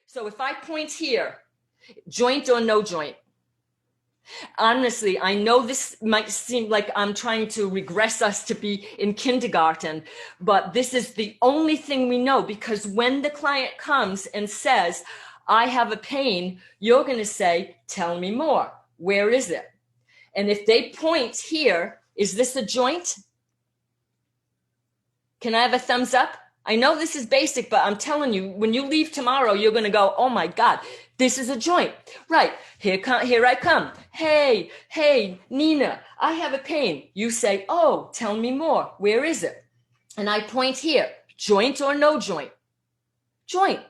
So if I point here, joint or no joint, honestly, I know this might seem like I'm trying to regress us to be in kindergarten, but this is the only thing we know, because when the client comes and says, I have a pain, you're going to say, tell me more. Where is it? And if they point here, is this a joint? Can I have a thumbs up? I know this is basic, but I'm telling you, when you leave tomorrow, you're going to go, oh my God, this is a joint. Right. Here I come. Hey, Nina, I have a pain. You say, oh, tell me more. Where is it? And I point here, joint or no joint? Joint.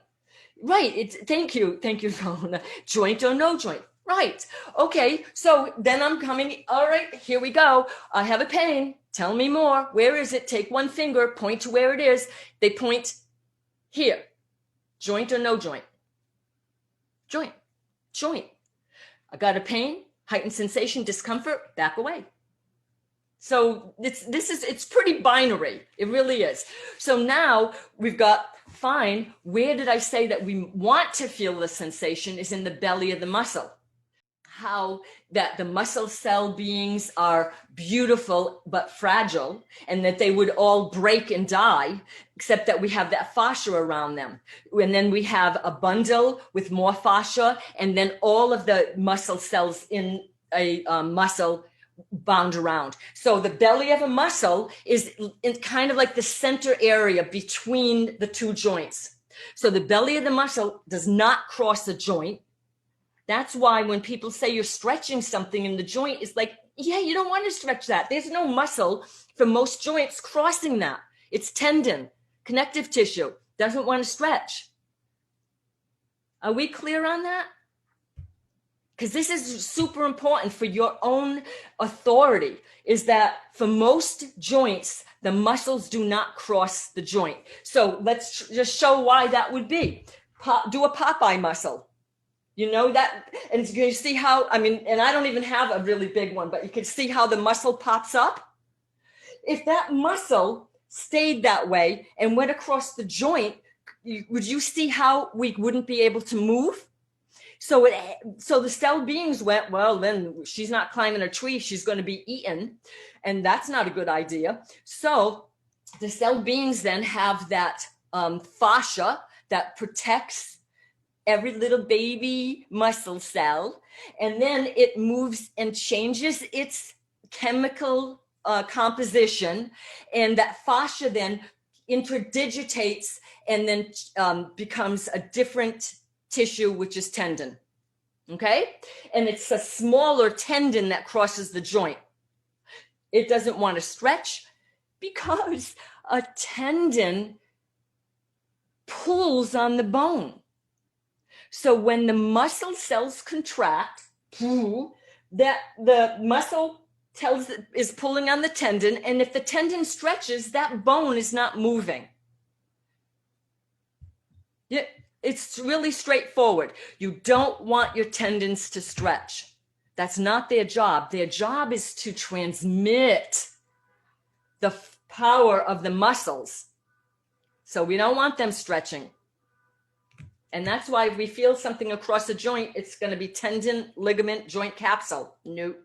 Right. Thank you, Rona. Joint or no joint? Right. Okay. So then I'm coming. All right, here we go. I have a pain. Tell me more. Where is it? Take one finger, point to where it is. They point here. Joint or no joint? Joint. Joint. I got a pain, heightened sensation, discomfort, back away. So it's pretty binary. It really is. So now we've got, fine, where did I say that we want to feel the sensation is in the belly of the muscle. How that the muscle cell beings are beautiful but fragile, and that they would all break and die, except that we have that fascia around them. And then we have a bundle with more fascia, and then all of the muscle cells in a muscle bound around. So the belly of a muscle is kind of like the center area between the two joints. So the belly of the muscle does not cross the joint. That's why when people say you're stretching something in the joint, it's like, yeah, you don't want to stretch that. There's no muscle for most joints crossing that. It's tendon, connective tissue, doesn't want to stretch. Are we clear on that? Because this is super important for your own authority, is that for most joints, the muscles do not cross the joint. So let's just show why that would be. Do a Popeye muscle. You know that, and you see how, and I don't even have a really big one, but you can see how the muscle pops up. If that muscle stayed that way and went across the joint, would you see how we wouldn't be able to move? So the cell beings went, well, then she's not climbing a tree, she's going to be eaten. And that's not a good idea. So the cell beings then have that fascia that protects every little baby muscle cell, and then it moves and changes its chemical composition, and that fascia then interdigitates and then becomes a different tissue, which is tendon. Okay? And it's a smaller tendon that crosses the joint. It doesn't want to stretch because a tendon pulls on the bone. So when the muscle cells contract, that the muscle is pulling on the tendon, and if the tendon stretches, that bone is not moving. It's really straightforward. You don't want your tendons to stretch. That's not their job. Their job is to transmit the power of the muscles. So we don't want them stretching. And that's why if we feel something across a joint, it's going to be tendon, ligament, joint capsule. Nope.